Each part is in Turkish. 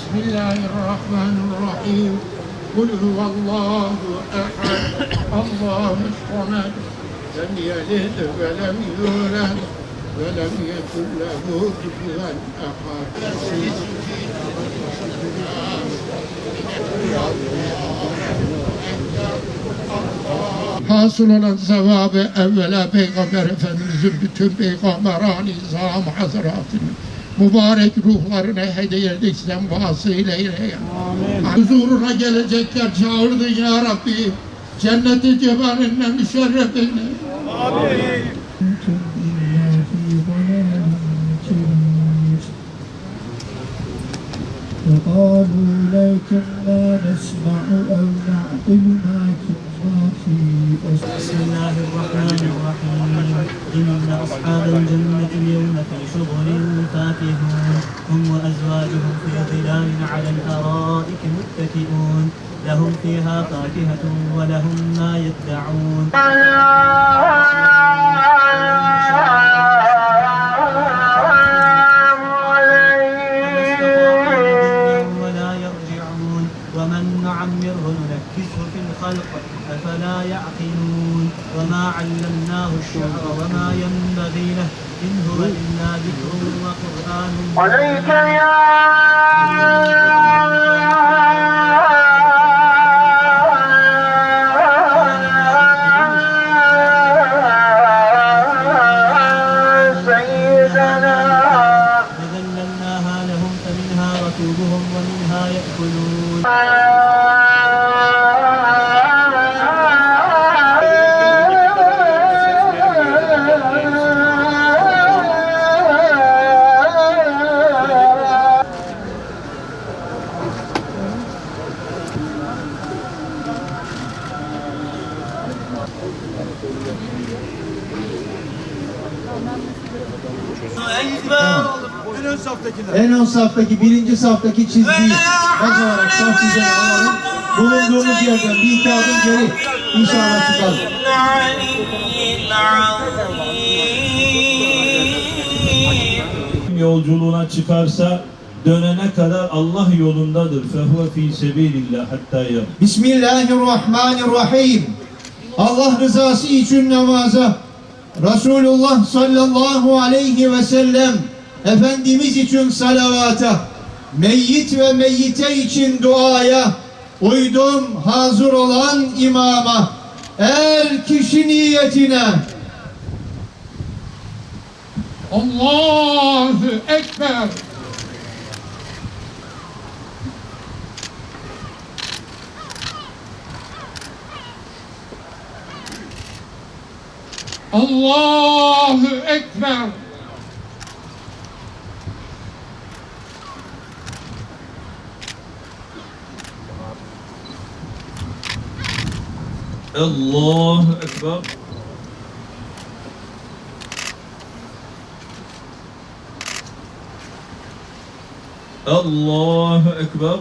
Bismillahirrahmanirrahim. Kul huvallahu ehad. Allahu samed. Lem yelid ve lem yulad ve lem yekun lehu kufuven ehad. Hasıl olan sevabı evvela Peygamber Efendimiz'in bütün Peygamber-i İzam Hazretinin mübarek ruhlarına hediye ediksen vasıyla eyle. Huzuruna gelecekler çağırdın ya Rabbi. Cenneti cevalinle müşerref eyle. Amin. وقالوا لو كنا نسمع أو نعقل ما كنا في بسم الله الرحمن الرحيم إن أصحاب الجنة اليوم في شغل فاكهون هم وأزواجهم في ظلال على الأرائك متكئون لهم فيها فاكهة ولهم ما يدعون نعمره ننكسه في الخلق أفلا يعقلون وما علمناه الشعر وما ينبغي له إن هو إلا ذكر وقرآن عليك يا سيدنا فذللناها لهم فمنها ركوبهم ومنها يأكلون en ön saftaki, birinci saftaki çizgiyi baş olarak saf çizgiye alalım. Bulunduğumuz yerden bir iki adım geri inşallah çıkalım. Yolculuğuna çıkarsa dönene kadar Allah yolundadır. Fehuve fî sebîlillah hattâ yem. Bismillahirrahmanirrahim. Allah rızası için namaza, Resulullah sallallahu aleyhi ve sellem Efendimiz için salavata, meyyit ve meyyite için duaya, uydum hazır olan imama, er kişi niyetine. Allahu Ekber. Allahu Ekber. Allahu Ekber. Allahu Ekber.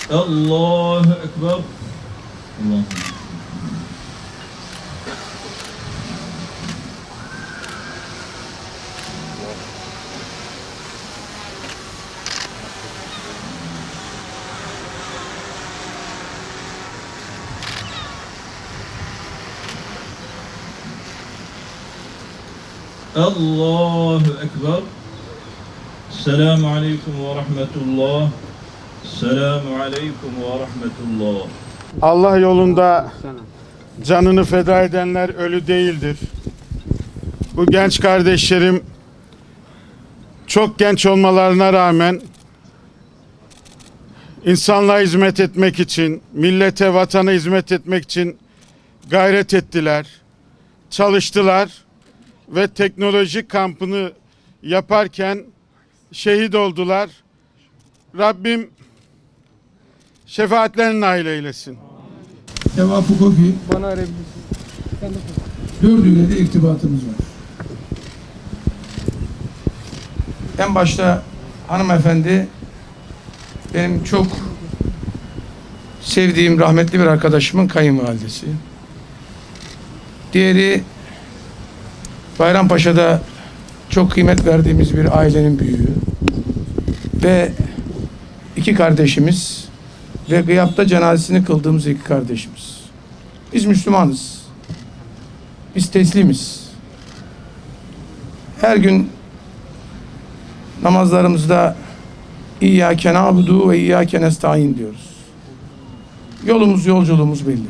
Allahu Ekber. Allah. Allahu Ekber. Selamun Aleyküm ve Rahmetullah. Selamun Aleyküm ve Rahmetullah. Allah yolunda canını feda edenler ölü değildir. Bu genç kardeşlerim çok genç olmalarına rağmen insanlığa hizmet etmek için, millete, vatana hizmet etmek için gayret ettiler, çalıştılar ve teknoloji kampını yaparken şehit oldular. Rabbim şefaatlerine nail eylesin. Tevafuk o ki dördüyle de irtibatımız var. En başta hanımefendi benim çok sevdiğim rahmetli bir arkadaşımın kayınvalidesi. Diğeri Bayrampaşa'da çok kıymet verdiğimiz bir ailenin büyüğü. Ve iki kardeşimiz ve gıyapta cenazesini kıldığımız iki kardeşimiz. Biz Müslümanız. Biz teslimiz. Her gün namazlarımızda İyyâke na'budu ve İyyâke nestaîn diyoruz. Yolculuğumuz belli.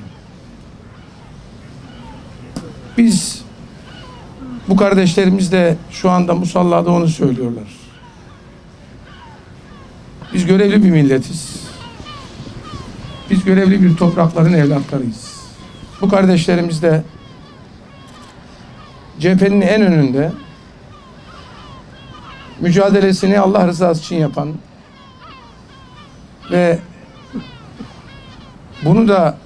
Biz bu kardeşlerimiz de şu anda musallada onu söylüyorlar. Biz görevli bir milletiz. Biz görevli bir toprakların evlatlarıyız. Bu kardeşlerimiz de cephenin en önünde mücadelesini Allah rızası için yapan ve bunu da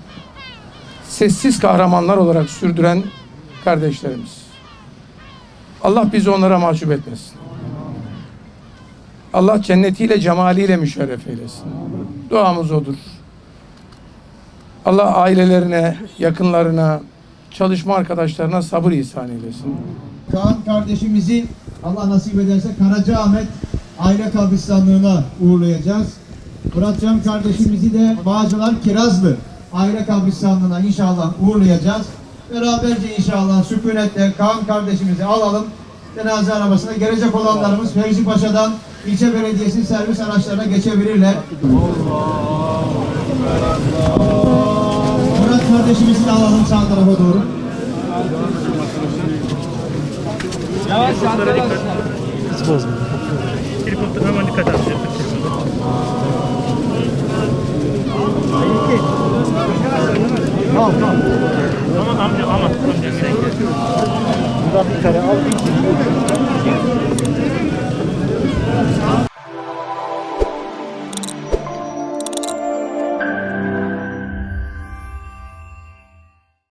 sessiz kahramanlar olarak sürdüren kardeşlerimiz. Allah bizi onlara mahcup etmesin. Allah cennetiyle, cemaliyle müşerref eylesin. Duamız odur. Allah ailelerine, yakınlarına, çalışma arkadaşlarına sabır ihsan eylesin. Kaan kardeşimizi Allah nasip ederse Karacaahmet aile kabristanlığına uğurlayacağız. Muratcan kardeşimizi de Bağcılar Kirazlı aile kabristanlığına inşallah uğurlayacağız. Beraberce inşallah sükunetle Kaan kardeşimizi alalım. Cenaze arabasına gelecek olanlarımız Fevzi Paşa'dan ilçe belediyesinin servis araçlarına geçebilirler. Murat kardeşimizi de alalım sağ tarafa doğru. Yavaş arkadaşlar. Hiç bozma. Helikopter hemen dikkat et. Tamam amca. Buradan bir kare al.